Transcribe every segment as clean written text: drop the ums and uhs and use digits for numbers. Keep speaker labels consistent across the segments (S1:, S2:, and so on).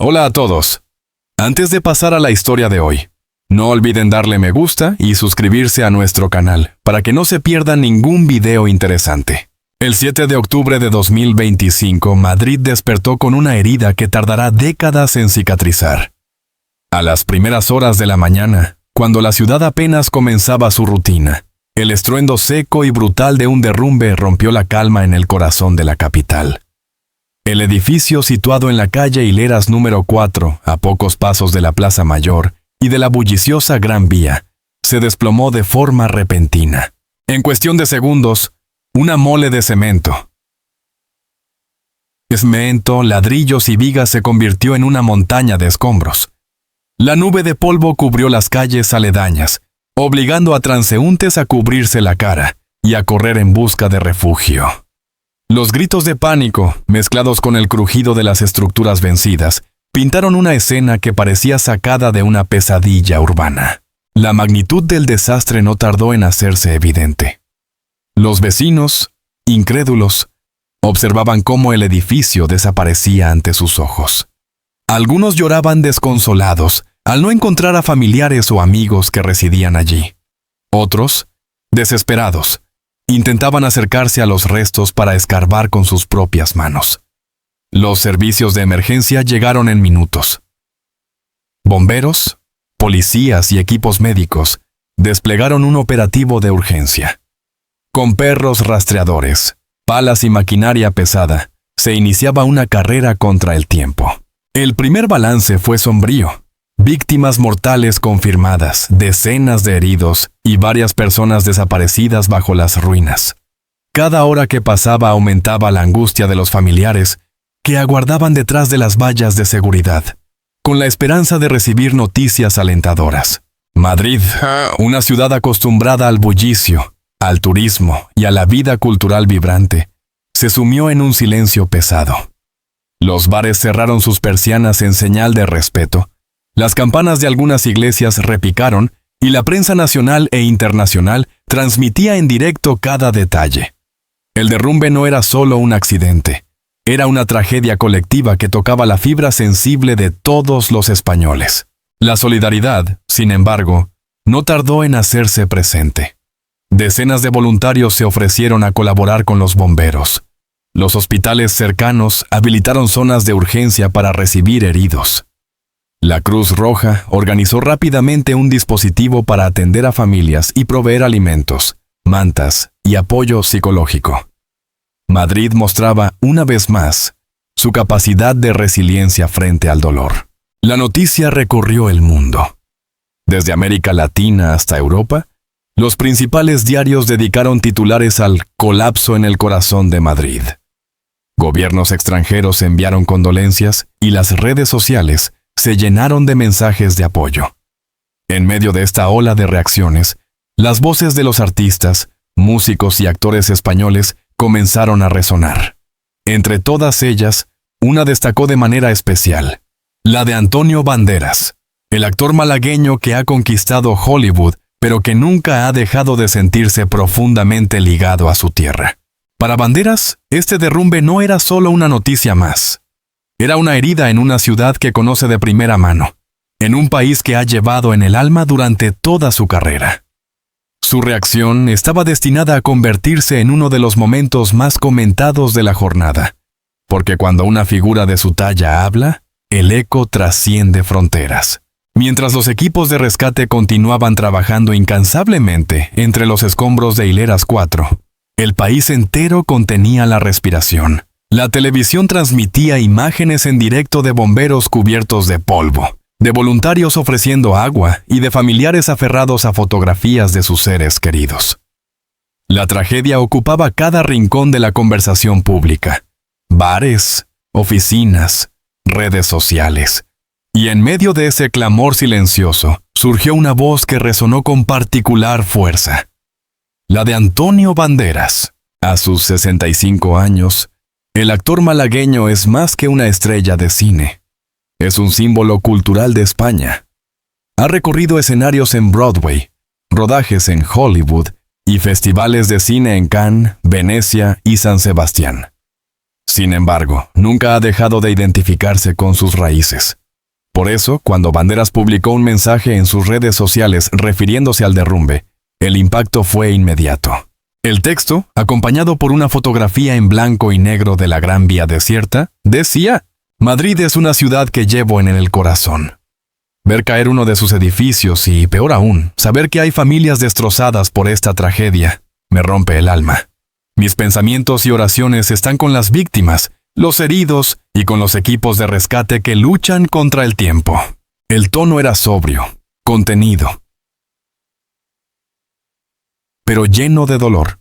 S1: Hola a todos. Antes de pasar a la historia de hoy, no olviden darle me gusta y suscribirse a nuestro canal para que no se pierdan ningún video interesante. El 7 de octubre de 2025, Madrid despertó con una herida que tardará décadas en cicatrizar. A las primeras horas de la mañana, cuando la ciudad apenas comenzaba su rutina, el estruendo seco y brutal de un derrumbe rompió la calma en el corazón de la capital. El edificio situado en la calle Hileras número 4, a pocos pasos de la Plaza Mayor y de la bulliciosa Gran Vía, se desplomó de forma repentina. En cuestión de segundos, una mole de cemento, ladrillos y vigas se convirtió en una montaña de escombros. La nube de polvo cubrió las calles aledañas, obligando a transeúntes a cubrirse la cara y a correr en busca de refugio. Los gritos de pánico, mezclados con el crujido de las estructuras vencidas, pintaron una escena que parecía sacada de una pesadilla urbana. La magnitud del desastre no tardó en hacerse evidente. Los vecinos, incrédulos, observaban cómo el edificio desaparecía ante sus ojos. Algunos lloraban desconsolados al no encontrar a familiares o amigos que residían allí. Otros, desesperados, intentaban acercarse a los restos para escarbar con sus propias manos. Los servicios de emergencia llegaron en minutos. Bomberos, policías y equipos médicos desplegaron un operativo de urgencia. Con perros rastreadores, palas y maquinaria pesada, se iniciaba una carrera contra el tiempo. El primer balance fue sombrío. Víctimas mortales confirmadas, decenas de heridos y varias personas desaparecidas bajo las ruinas. Cada hora que pasaba aumentaba la angustia de los familiares que aguardaban detrás de las vallas de seguridad, con la esperanza de recibir noticias alentadoras. Madrid, una ciudad acostumbrada al bullicio, al turismo y a la vida cultural vibrante, se sumió en un silencio pesado. Los bares cerraron sus persianas en señal de respeto. Las campanas de algunas iglesias repicaron y la prensa nacional e internacional transmitía en directo cada detalle. El derrumbe no era solo un accidente, era una tragedia colectiva que tocaba la fibra sensible de todos los españoles. La solidaridad, sin embargo, no tardó en hacerse presente. Decenas de voluntarios se ofrecieron a colaborar con los bomberos. Los hospitales cercanos habilitaron zonas de urgencia para recibir heridos. La Cruz Roja organizó rápidamente un dispositivo para atender a familias y proveer alimentos, mantas y apoyo psicológico. Madrid mostraba, una vez más, su capacidad de resiliencia frente al dolor. La noticia recorrió el mundo. Desde América Latina hasta Europa, los principales diarios dedicaron titulares al colapso en el corazón de Madrid. Gobiernos extranjeros enviaron condolencias y las redes sociales se llenaron de mensajes de apoyo. En medio de esta ola de reacciones, las voces de los artistas, músicos y actores españoles comenzaron a resonar. Entre todas ellas, una destacó de manera especial, la de Antonio Banderas, el actor malagueño que ha conquistado Hollywood, pero que nunca ha dejado de sentirse profundamente ligado a su tierra. Para Banderas, este derrumbe no era solo una noticia más. Era una herida en una ciudad que conoce de primera mano, en un país que ha llevado en el alma durante toda su carrera. Su reacción estaba destinada a convertirse en uno de los momentos más comentados de la jornada, porque cuando una figura de su talla habla, el eco trasciende fronteras. Mientras los equipos de rescate continuaban trabajando incansablemente entre los escombros de Hileras 4, el país entero contenía la respiración. La televisión transmitía imágenes en directo de bomberos cubiertos de polvo, de voluntarios ofreciendo agua y de familiares aferrados a fotografías de sus seres queridos. La tragedia ocupaba cada rincón de la conversación pública, bares, oficinas, redes sociales. Y en medio de ese clamor silencioso, surgió una voz que resonó con particular fuerza. La de Antonio Banderas. A sus 65 años, el actor malagueño es más que una estrella de cine. Es un símbolo cultural de España. Ha recorrido escenarios en Broadway, rodajes en Hollywood y festivales de cine en Cannes, Venecia y San Sebastián. Sin embargo, nunca ha dejado de identificarse con sus raíces. Por eso, cuando Banderas publicó un mensaje en sus redes sociales refiriéndose al derrumbe, el impacto fue inmediato. El texto, acompañado por una fotografía en blanco y negro de la Gran Vía desierta, decía: «Madrid es una ciudad que llevo en el corazón». Ver caer uno de sus edificios y, peor aún, saber que hay familias destrozadas por esta tragedia, me rompe el alma. Mis pensamientos y oraciones están con las víctimas, los heridos y con los equipos de rescate que luchan contra el tiempo. El tono era sobrio, contenido, pero lleno de dolor.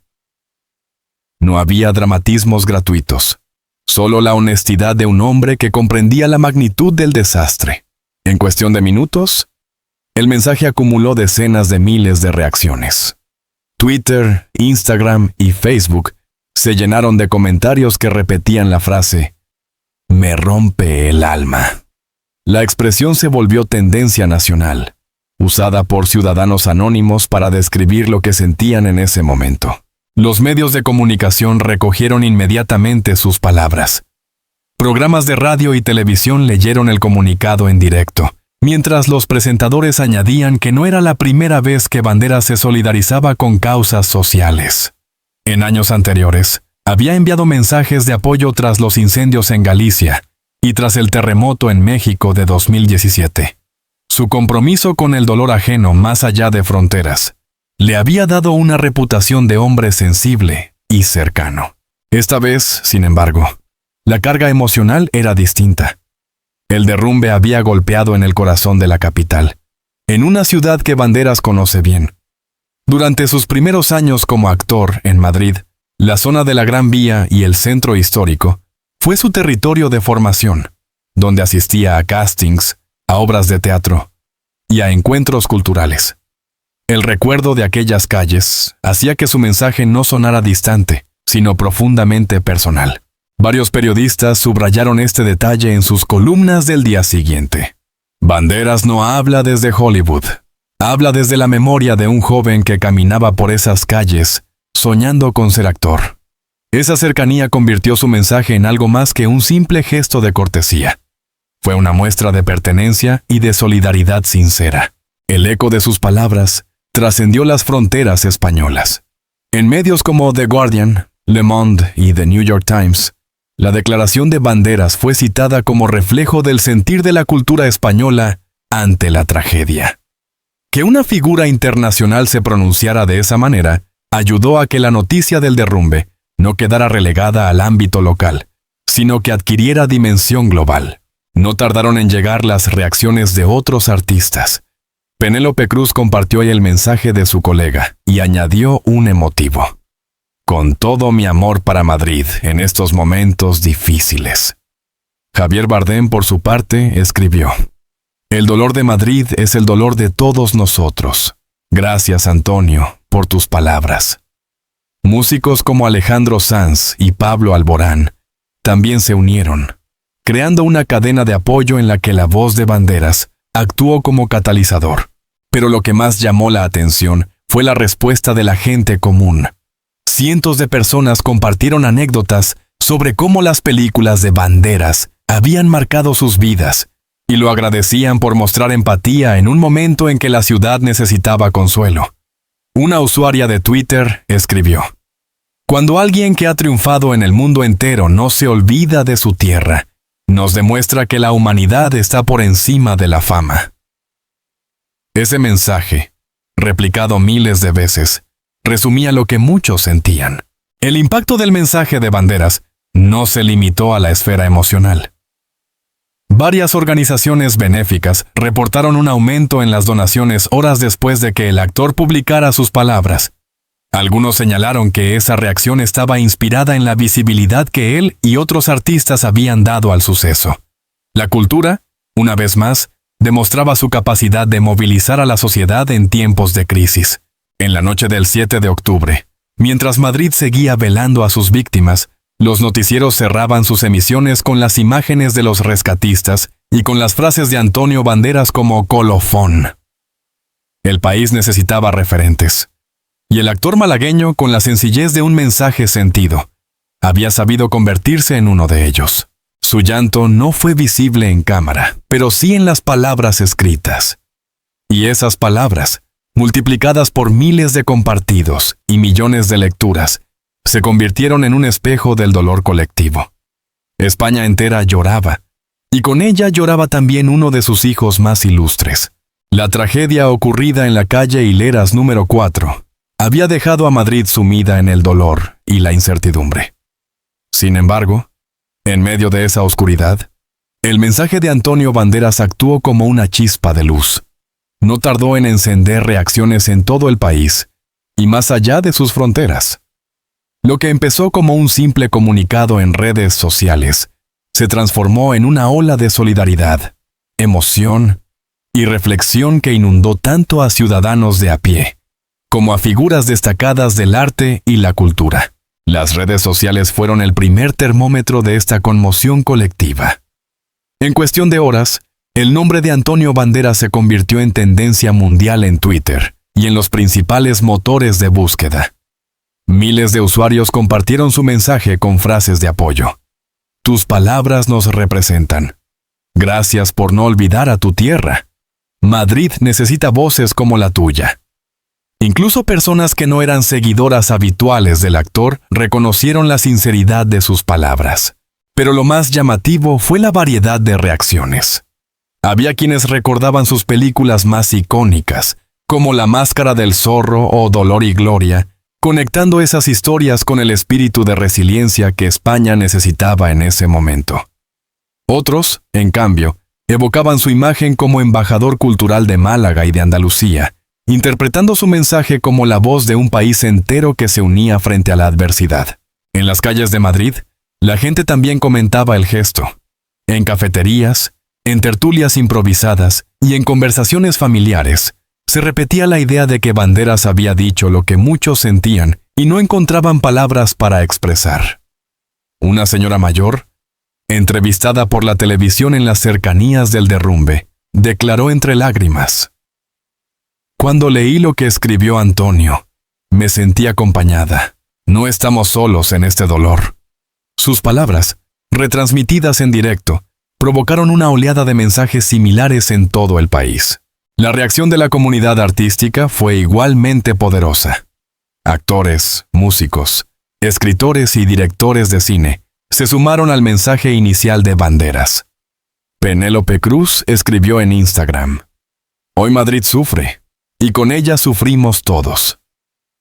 S1: No había dramatismos gratuitos, solo la honestidad de un hombre que comprendía la magnitud del desastre. En cuestión de minutos, el mensaje acumuló decenas de miles de reacciones. Twitter, Instagram y Facebook se llenaron de comentarios que repetían la frase: «Me rompe el alma». La expresión se volvió tendencia nacional, usada por ciudadanos anónimos para describir lo que sentían en ese momento. Los medios de comunicación recogieron inmediatamente sus palabras. Programas de radio y televisión leyeron el comunicado en directo, mientras los presentadores añadían que no era la primera vez que Banderas se solidarizaba con causas sociales. En años anteriores, había enviado mensajes de apoyo tras los incendios en Galicia y tras el terremoto en México de 2017. Su compromiso con el dolor ajeno más allá de fronteras le había dado una reputación de hombre sensible y cercano. Esta vez, sin embargo, la carga emocional era distinta. El derrumbe había golpeado en el corazón de la capital, en una ciudad que Banderas conoce bien. Durante sus primeros años como actor en Madrid, la zona de la Gran Vía y el centro histórico fue su territorio de formación, donde asistía a castings, a obras de teatro y a encuentros culturales. El recuerdo de aquellas calles hacía que su mensaje no sonara distante, sino profundamente personal. Varios periodistas subrayaron este detalle en sus columnas del día siguiente. Banderas no habla desde Hollywood. Habla desde la memoria de un joven que caminaba por esas calles, soñando con ser actor. Esa cercanía convirtió su mensaje en algo más que un simple gesto de cortesía. Fue una muestra de pertenencia y de solidaridad sincera. El eco de sus palabras trascendió las fronteras españolas. En medios como The Guardian, Le Monde y The New York Times, la declaración de Banderas fue citada como reflejo del sentir de la cultura española ante la tragedia. Que una figura internacional se pronunciara de esa manera ayudó a que la noticia del derrumbe no quedara relegada al ámbito local, sino que adquiriera dimensión global. No tardaron en llegar las reacciones de otros artistas. Penélope Cruz compartió el mensaje de su colega y añadió un emotivo: «Con todo mi amor para Madrid en estos momentos difíciles». Javier Bardem, por su parte, escribió: «El dolor de Madrid es el dolor de todos nosotros. Gracias, Antonio, por tus palabras». Músicos como Alejandro Sanz y Pablo Alborán también se unieron, creando una cadena de apoyo en la que la voz de Banderas actuó como catalizador. Pero lo que más llamó la atención fue la respuesta de la gente común. Cientos de personas compartieron anécdotas sobre cómo las películas de Banderas habían marcado sus vidas y lo agradecían por mostrar empatía en un momento en que la ciudad necesitaba consuelo. Una usuaria de Twitter escribió: «Cuando alguien que ha triunfado en el mundo entero no se olvida de su tierra, nos demuestra que la humanidad está por encima de la fama». Ese mensaje, replicado miles de veces, resumía lo que muchos sentían. El impacto del mensaje de Banderas no se limitó a la esfera emocional. Varias organizaciones benéficas reportaron un aumento en las donaciones horas después de que el actor publicara sus palabras. Algunos señalaron que esa reacción estaba inspirada en la visibilidad que él y otros artistas habían dado al suceso. La cultura, una vez más, demostraba su capacidad de movilizar a la sociedad en tiempos de crisis. En la noche del 7 de octubre, mientras Madrid seguía velando a sus víctimas, los noticieros cerraban sus emisiones con las imágenes de los rescatistas y con las frases de Antonio Banderas como colofón. El país necesitaba referentes. Y el actor malagueño, con la sencillez de un mensaje sentido, había sabido convertirse en uno de ellos. Su llanto no fue visible en cámara, pero sí en las palabras escritas. Y esas palabras, multiplicadas por miles de compartidos y millones de lecturas, se convirtieron en un espejo del dolor colectivo. España entera lloraba, y con ella lloraba también uno de sus hijos más ilustres. La tragedia ocurrida en la calle Hileras número 4 había dejado a Madrid sumida en el dolor y la incertidumbre. Sin embargo, en medio de esa oscuridad, el mensaje de Antonio Banderas actuó como una chispa de luz. No tardó en encender reacciones en todo el país y más allá de sus fronteras. Lo que empezó como un simple comunicado en redes sociales se transformó en una ola de solidaridad, emoción y reflexión que inundó tanto a ciudadanos de a pie como a figuras destacadas del arte y la cultura. Las redes sociales fueron el primer termómetro de esta conmoción colectiva. En cuestión de horas, el nombre de Antonio Banderas se convirtió en tendencia mundial en Twitter y en los principales motores de búsqueda. Miles de usuarios compartieron su mensaje con frases de apoyo. Tus palabras nos representan. Gracias por no olvidar a tu tierra. Madrid necesita voces como la tuya. Incluso personas que no eran seguidoras habituales del actor reconocieron la sinceridad de sus palabras. Pero lo más llamativo fue la variedad de reacciones. Había quienes recordaban sus películas más icónicas, como La Máscara del Zorro o Dolor y Gloria, conectando esas historias con el espíritu de resiliencia que España necesitaba en ese momento. Otros, en cambio, evocaban su imagen como embajador cultural de Málaga y de Andalucía, interpretando su mensaje como la voz de un país entero que se unía frente a la adversidad. En las calles de Madrid, la gente también comentaba el gesto. En cafeterías, en tertulias improvisadas y en conversaciones familiares, se repetía la idea de que Banderas había dicho lo que muchos sentían y no encontraban palabras para expresar. Una señora mayor, entrevistada por la televisión en las cercanías del derrumbe, declaró entre lágrimas: Cuando leí lo que escribió Antonio, me sentí acompañada. No estamos solos en este dolor. Sus palabras, retransmitidas en directo, provocaron una oleada de mensajes similares en todo el país. La reacción de la comunidad artística fue igualmente poderosa. Actores, músicos, escritores y directores de cine se sumaron al mensaje inicial de Banderas. Penélope Cruz escribió en Instagram: Hoy Madrid sufre, y con ella sufrimos todos.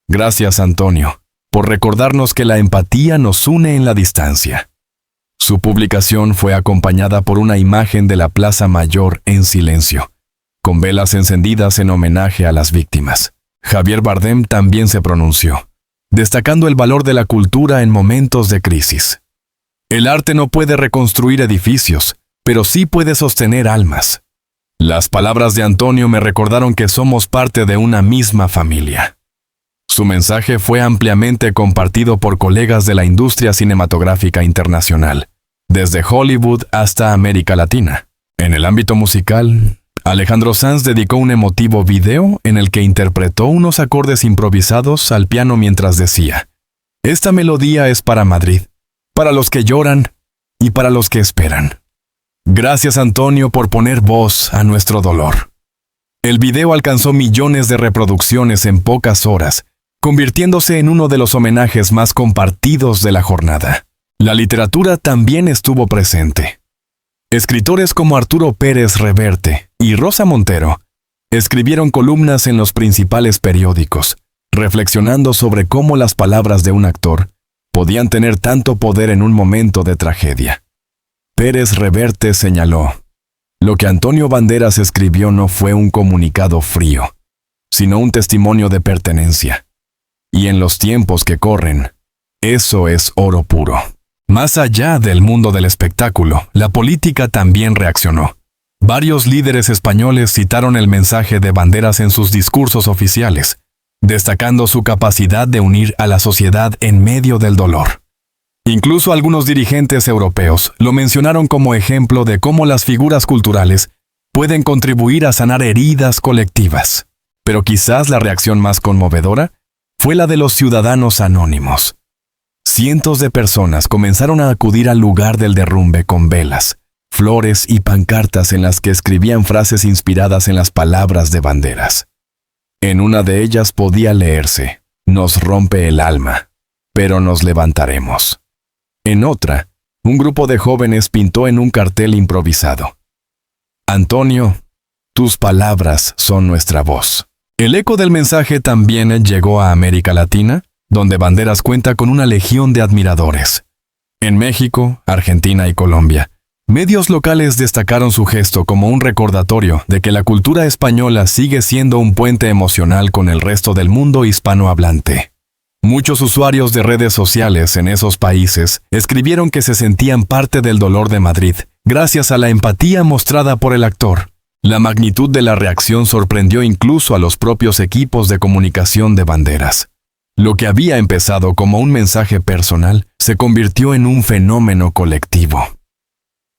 S1: Gracias, Antonio, por recordarnos que la empatía nos une en la distancia. Su publicación fue acompañada por una imagen de la Plaza Mayor en silencio, con velas encendidas en homenaje a las víctimas. Javier Bardem también se pronunció, destacando el valor de la cultura en momentos de crisis. El arte no puede reconstruir edificios, pero sí puede sostener almas. Las palabras de Antonio me recordaron que somos parte de una misma familia. Su mensaje fue ampliamente compartido por colegas de la industria cinematográfica internacional, desde Hollywood hasta América Latina. En el ámbito musical, Alejandro Sanz dedicó un emotivo video en el que interpretó unos acordes improvisados al piano mientras decía: Esta melodía es para Madrid, para los que lloran y para los que esperan. Gracias, Antonio, por poner voz a nuestro dolor. El video alcanzó millones de reproducciones en pocas horas, convirtiéndose en uno de los homenajes más compartidos de la jornada. La literatura también estuvo presente. Escritores como Arturo Pérez Reverte y Rosa Montero escribieron columnas en los principales periódicos, reflexionando sobre cómo las palabras de un actor podían tener tanto poder en un momento de tragedia. Pérez Reverte señaló: Lo que Antonio Banderas escribió no fue un comunicado frío, sino un testimonio de pertenencia. Y en los tiempos que corren, eso es oro puro. Más allá del mundo del espectáculo, la política también reaccionó. Varios líderes españoles citaron el mensaje de Banderas en sus discursos oficiales, destacando su capacidad de unir a la sociedad en medio del dolor. Incluso algunos dirigentes europeos lo mencionaron como ejemplo de cómo las figuras culturales pueden contribuir a sanar heridas colectivas. Pero quizás la reacción más conmovedora fue la de los ciudadanos anónimos. Cientos de personas comenzaron a acudir al lugar del derrumbe con velas, flores y pancartas en las que escribían frases inspiradas en las palabras de Banderas. En una de ellas podía leerse: «Nos rompe el alma, pero nos levantaremos». En otra, un grupo de jóvenes pintó en un cartel improvisado: «Antonio, tus palabras son nuestra voz». El eco del mensaje también llegó a América Latina, donde Banderas cuenta con una legión de admiradores. En México, Argentina y Colombia, medios locales destacaron su gesto como un recordatorio de que la cultura española sigue siendo un puente emocional con el resto del mundo hispanohablante. Muchos usuarios de redes sociales en esos países escribieron que se sentían parte del dolor de Madrid, gracias a la empatía mostrada por el actor. La magnitud de la reacción sorprendió incluso a los propios equipos de comunicación de Banderas. Lo que había empezado como un mensaje personal se convirtió en un fenómeno colectivo.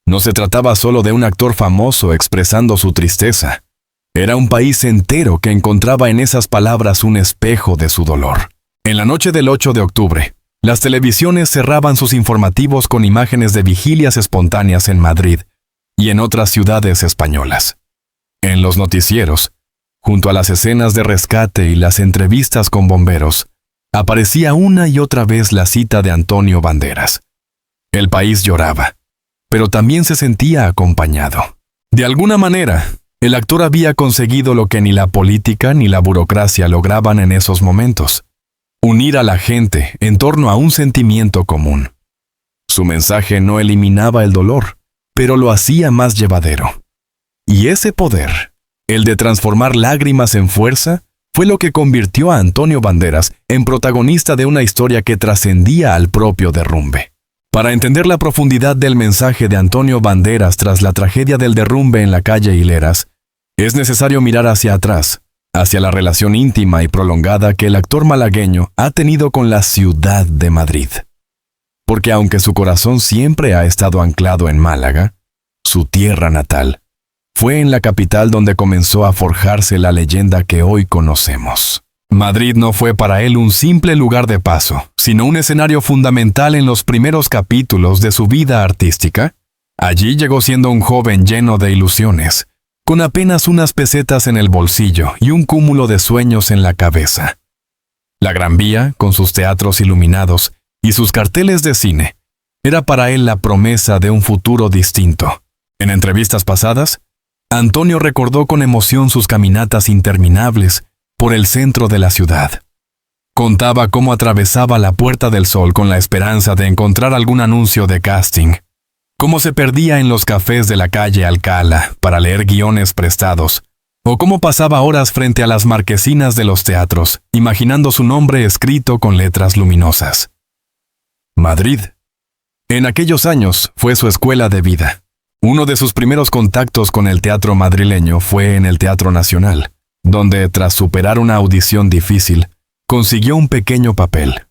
S1: No se trataba solo de un actor famoso expresando su tristeza. Era un país entero que encontraba en esas palabras un espejo de su dolor. En la noche del 8 de octubre, las televisiones cerraban sus informativos con imágenes de vigilias espontáneas en Madrid y en otras ciudades españolas. En los noticieros, junto a las escenas de rescate y las entrevistas con bomberos, aparecía una y otra vez la cita de Antonio Banderas. El país lloraba, pero también se sentía acompañado. De alguna manera, el actor había conseguido lo que ni la política ni la burocracia lograban en esos momentos: unir a la gente en torno a un sentimiento común. Su mensaje no eliminaba el dolor, pero lo hacía más llevadero. Y ese poder, el de transformar lágrimas en fuerza, fue lo que convirtió a Antonio Banderas en protagonista de una historia que trascendía al propio derrumbe. Para entender la profundidad del mensaje de Antonio Banderas tras la tragedia del derrumbe en la calle Hileras, es necesario mirar hacia atrás, hacia la relación íntima y prolongada que el actor malagueño ha tenido con la ciudad de Madrid. Porque aunque su corazón siempre ha estado anclado en Málaga, su tierra natal, fue en la capital donde comenzó a forjarse la leyenda que hoy conocemos. Madrid no fue para él un simple lugar de paso, sino un escenario fundamental en los primeros capítulos de su vida artística. Allí llegó siendo un joven lleno de ilusiones, con apenas unas pesetas en el bolsillo y un cúmulo de sueños en la cabeza. La Gran Vía, con sus teatros iluminados y sus carteles de cine, era para él la promesa de un futuro distinto. En entrevistas pasadas, Antonio recordó con emoción sus caminatas interminables por el centro de la ciudad. Contaba cómo atravesaba la Puerta del Sol con la esperanza de encontrar algún anuncio de casting, cómo se perdía en los cafés de la calle Alcalá para leer guiones prestados, o cómo pasaba horas frente a las marquesinas de los teatros, imaginando su nombre escrito con letras luminosas. Madrid. En aquellos años fue su escuela de vida. Uno de sus primeros contactos con el teatro madrileño fue en el Teatro Nacional, donde, tras superar una audición difícil, consiguió un pequeño papel.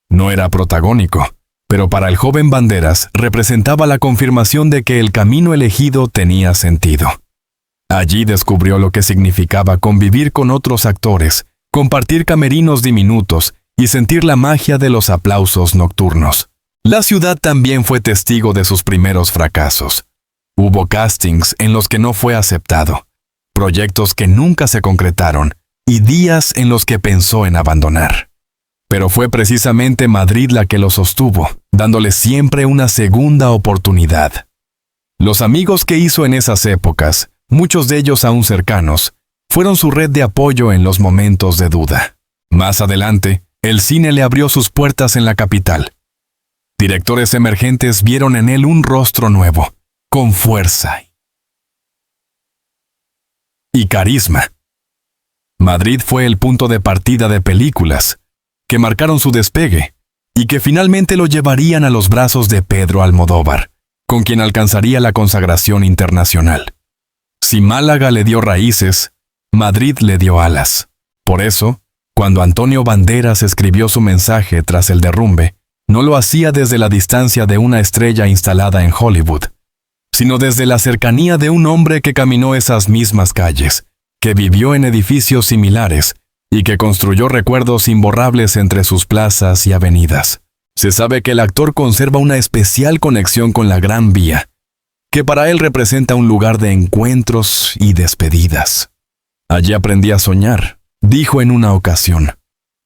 S1: No era protagónico, pero para el joven Banderas representaba la confirmación de que el camino elegido tenía sentido. Allí descubrió lo que significaba convivir con otros actores, compartir camerinos diminutos y sentir la magia de los aplausos nocturnos. La ciudad también fue testigo de sus primeros fracasos. Hubo castings en los que no fue aceptado, proyectos que nunca se concretaron y días en los que pensó en abandonar. Pero fue precisamente Madrid la que lo sostuvo, dándole siempre una segunda oportunidad. Los amigos que hizo en esas épocas, muchos de ellos aún cercanos, fueron su red de apoyo en los momentos de duda. Más adelante, el cine le abrió sus puertas en la capital. Directores emergentes vieron en él un rostro nuevo, con fuerza y carisma. Madrid fue el punto de partida de películas que marcaron su despegue y que finalmente lo llevarían a los brazos de Pedro Almodóvar, con quien alcanzaría la consagración internacional. Si Málaga le dio raíces, Madrid le dio alas. Por eso, cuando Antonio Banderas escribió su mensaje tras el derrumbe, no lo hacía desde la distancia de una estrella instalada en Hollywood, sino desde la cercanía de un hombre que caminó esas mismas calles, que vivió en edificios similares y que construyó recuerdos imborrables entre sus plazas y avenidas. Se sabe que el actor conserva una especial conexión con la Gran Vía, que para él representa un lugar de encuentros y despedidas. Allí aprendí a soñar, dijo en una ocasión.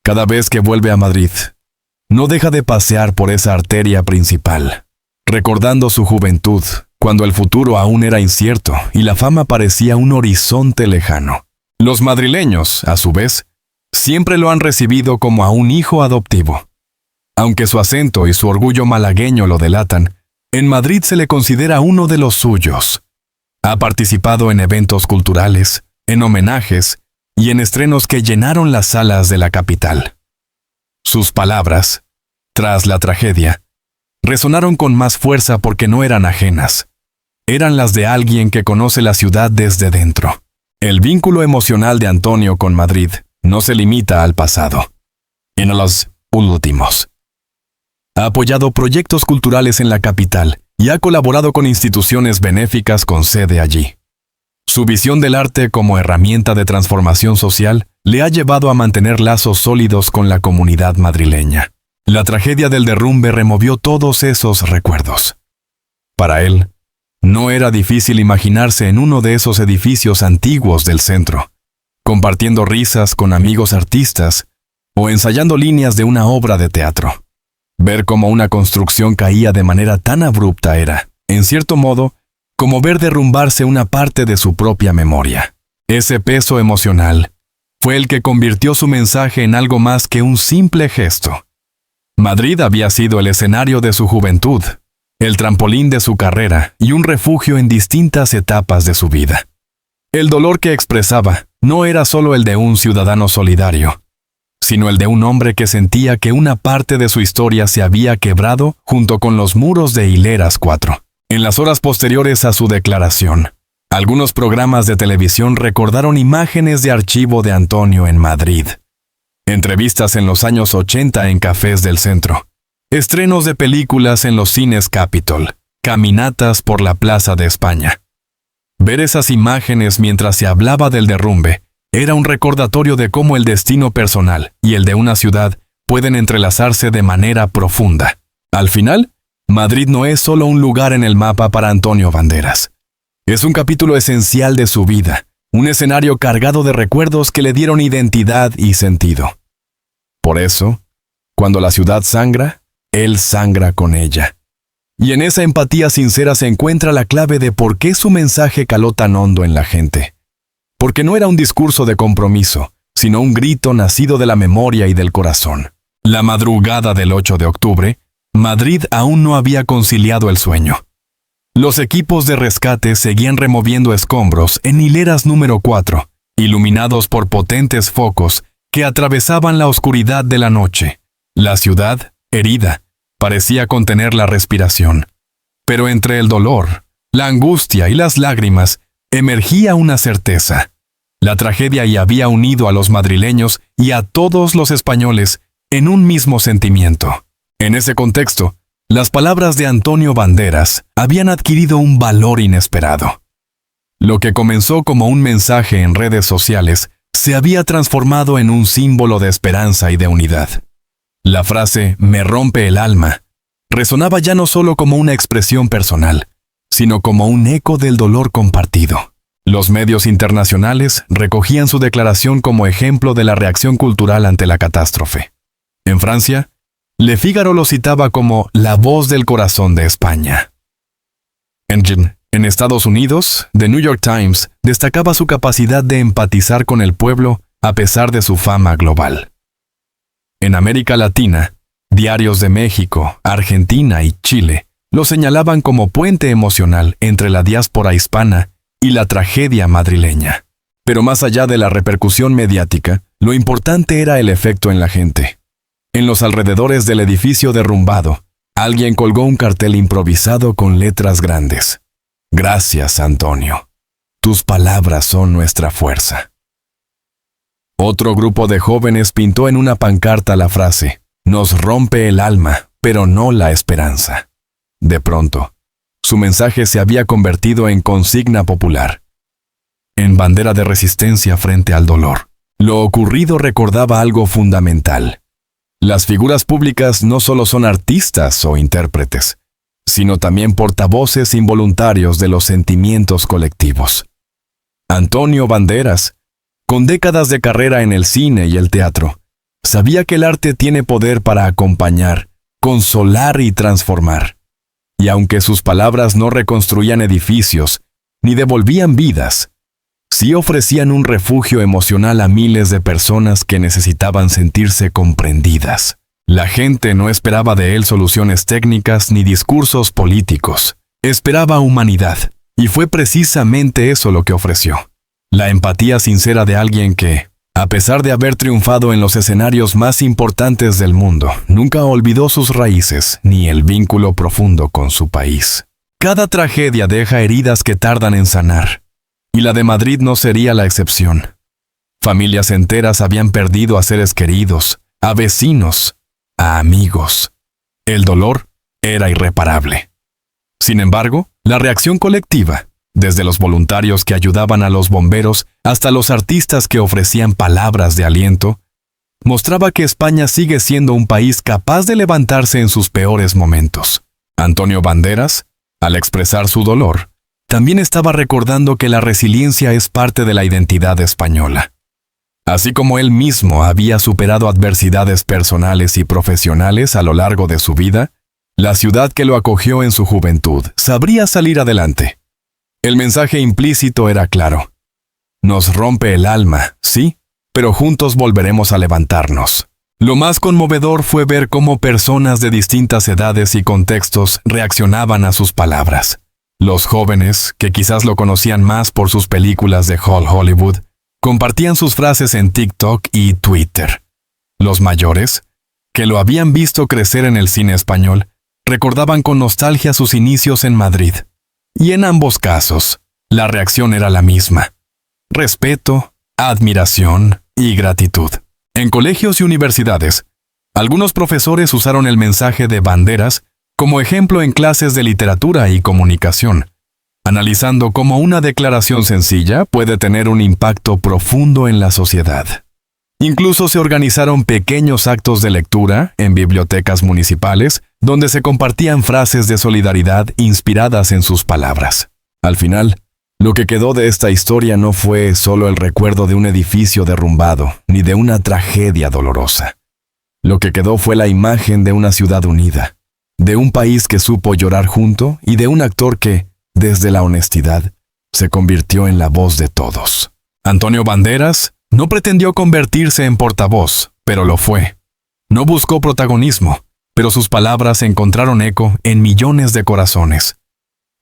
S1: Cada vez que vuelve a Madrid, no deja de pasear por esa arteria principal, recordando su juventud, cuando el futuro aún era incierto y la fama parecía un horizonte lejano. Los madrileños, a su vez, siempre lo han recibido como a un hijo adoptivo. Aunque su acento y su orgullo malagueño lo delatan, en Madrid se le considera uno de los suyos. Ha participado en eventos culturales, en homenajes y en estrenos que llenaron las salas de la capital. Sus palabras, tras la tragedia, resonaron con más fuerza porque no eran ajenas. Eran las de alguien que conoce la ciudad desde dentro. El vínculo emocional de Antonio con Madrid no se limita al pasado, sino a los últimos. Ha apoyado proyectos culturales en la capital y ha colaborado con instituciones benéficas con sede allí. Su visión del arte como herramienta de transformación social le ha llevado a mantener lazos sólidos con la comunidad madrileña. La tragedia del derrumbe removió todos esos recuerdos. Para él, no era difícil imaginarse en uno de esos edificios antiguos del centro, compartiendo risas con amigos artistas o ensayando líneas de una obra de teatro. Ver cómo una construcción caía de manera tan abrupta era, en cierto modo, como ver derrumbarse una parte de su propia memoria. Ese peso emocional fue el que convirtió su mensaje en algo más que un simple gesto. Madrid había sido el escenario de su juventud, el trampolín de su carrera y un refugio en distintas etapas de su vida. El dolor que expresaba no era solo el de un ciudadano solidario, sino el de un hombre que sentía que una parte de su historia se había quebrado junto con los muros de Hileras 4. En las horas posteriores a su declaración, algunos programas de televisión recordaron imágenes de archivo de Antonio en Madrid, entrevistas en los años 80 en cafés del centro, estrenos de películas en los cines Capitol, caminatas por la Plaza de España. Ver esas imágenes mientras se hablaba del derrumbe era un recordatorio de cómo el destino personal y el de una ciudad pueden entrelazarse de manera profunda. Al final, Madrid no es solo un lugar en el mapa para Antonio Banderas. Es un capítulo esencial de su vida, un escenario cargado de recuerdos que le dieron identidad y sentido. Por eso, cuando la ciudad sangra, él sangra con ella. Y en esa empatía sincera se encuentra la clave de por qué su mensaje caló tan hondo en la gente. Porque no era un discurso de compromiso, sino un grito nacido de la memoria y del corazón. La madrugada del 8 de octubre, Madrid aún no había conciliado el sueño. Los equipos de rescate seguían removiendo escombros en hileras número 4, iluminados por potentes focos que atravesaban la oscuridad de la noche. La ciudad, herida, parecía contener la respiración. Pero entre el dolor, la angustia y las lágrimas, emergía una certeza. La tragedia ya había unido a los madrileños y a todos los españoles en un mismo sentimiento. En ese contexto, las palabras de Antonio Banderas habían adquirido un valor inesperado. Lo que comenzó como un mensaje en redes sociales se había transformado en un símbolo de esperanza y de unidad. La frase «me rompe el alma» resonaba ya no solo como una expresión personal, sino como un eco del dolor compartido. Los medios internacionales recogían su declaración como ejemplo de la reacción cultural ante la catástrofe. En Francia, Le Figaro lo citaba como la voz del corazón de España. En Estados Unidos, The New York Times destacaba su capacidad de empatizar con el pueblo a pesar de su fama global. En América Latina, diarios de México, Argentina y Chile lo señalaban como puente emocional entre la diáspora hispana y la tragedia madrileña. Pero más allá de la repercusión mediática, lo importante era el efecto en la gente. En los alrededores del edificio derrumbado, alguien colgó un cartel improvisado con letras grandes. «Gracias, Antonio. Tus palabras son nuestra fuerza». Otro grupo de jóvenes pintó en una pancarta la frase «Nos rompe el alma, pero no la esperanza». De pronto, su mensaje se había convertido en consigna popular, en bandera de resistencia frente al dolor. Lo ocurrido recordaba algo fundamental. Las figuras públicas no solo son artistas o intérpretes, sino también portavoces involuntarios de los sentimientos colectivos. Antonio Banderas, con décadas de carrera en el cine y el teatro, sabía que el arte tiene poder para acompañar, consolar y transformar. Y aunque sus palabras no reconstruían edificios, ni devolvían vidas, sí ofrecían un refugio emocional a miles de personas que necesitaban sentirse comprendidas. La gente no esperaba de él soluciones técnicas ni discursos políticos. Esperaba humanidad, y fue precisamente eso lo que ofreció. La empatía sincera de alguien que, a pesar de haber triunfado en los escenarios más importantes del mundo, nunca olvidó sus raíces ni el vínculo profundo con su país. Cada tragedia deja heridas que tardan en sanar, y la de Madrid no sería la excepción. Familias enteras habían perdido a seres queridos, a vecinos, a amigos. El dolor era irreparable. Sin embargo, la reacción colectiva, desde los voluntarios que ayudaban a los bomberos hasta los artistas que ofrecían palabras de aliento, mostraba que España sigue siendo un país capaz de levantarse en sus peores momentos. Antonio Banderas, al expresar su dolor, también estaba recordando que la resiliencia es parte de la identidad española. Así como él mismo había superado adversidades personales y profesionales a lo largo de su vida, la ciudad que lo acogió en su juventud sabría salir adelante. El mensaje implícito era claro. Nos rompe el alma, sí, pero juntos volveremos a levantarnos. Lo más conmovedor fue ver cómo personas de distintas edades y contextos reaccionaban a sus palabras. Los jóvenes, que quizás lo conocían más por sus películas de Hollywood, compartían sus frases en TikTok y Twitter. Los mayores, que lo habían visto crecer en el cine español, recordaban con nostalgia sus inicios en Madrid. Y en ambos casos, la reacción era la misma: respeto, admiración y gratitud. En colegios y universidades, algunos profesores usaron el mensaje de Banderas como ejemplo en clases de literatura y comunicación, analizando cómo una declaración sencilla puede tener un impacto profundo en la sociedad. Incluso se organizaron pequeños actos de lectura en bibliotecas municipales donde se compartían frases de solidaridad inspiradas en sus palabras. Al final, lo que quedó de esta historia no fue solo el recuerdo de un edificio derrumbado, ni de una tragedia dolorosa. Lo que quedó fue la imagen de una ciudad unida, de un país que supo llorar junto y de un actor que, desde la honestidad, se convirtió en la voz de todos. Antonio Banderas no pretendió convertirse en portavoz, pero lo fue. No buscó protagonismo, pero sus palabras encontraron eco en millones de corazones.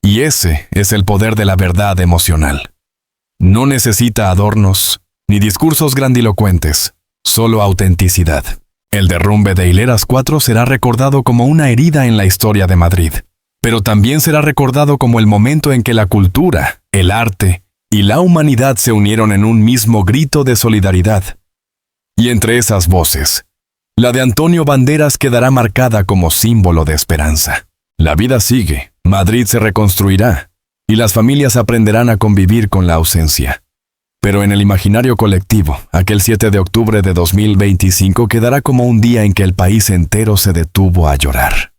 S1: Y ese es el poder de la verdad emocional. No necesita adornos ni discursos grandilocuentes, solo autenticidad. El derrumbe de Hileras 4 será recordado como una herida en la historia de Madrid, pero también será recordado como el momento en que la cultura, el arte y la humanidad se unieron en un mismo grito de solidaridad. Y entre esas voces, la de Antonio Banderas quedará marcada como símbolo de esperanza. La vida sigue, Madrid se reconstruirá, y las familias aprenderán a convivir con la ausencia. Pero en el imaginario colectivo, aquel 7 de octubre de 2025 quedará como un día en que el país entero se detuvo a llorar.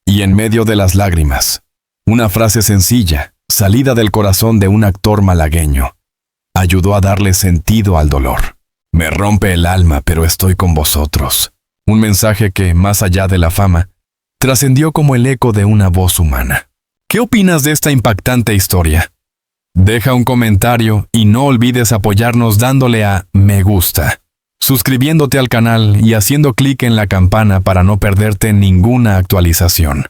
S1: Y en medio de las lágrimas, una frase sencilla, salida del corazón de un actor malagueño, ayudó a darle sentido al dolor. Me rompe el alma, pero estoy con vosotros. Un mensaje que, más allá de la fama, trascendió como el eco de una voz humana. ¿Qué opinas de esta impactante historia? Deja un comentario y no olvides apoyarnos dándole a me gusta, suscribiéndote al canal y haciendo clic en la campana para no perderte ninguna actualización.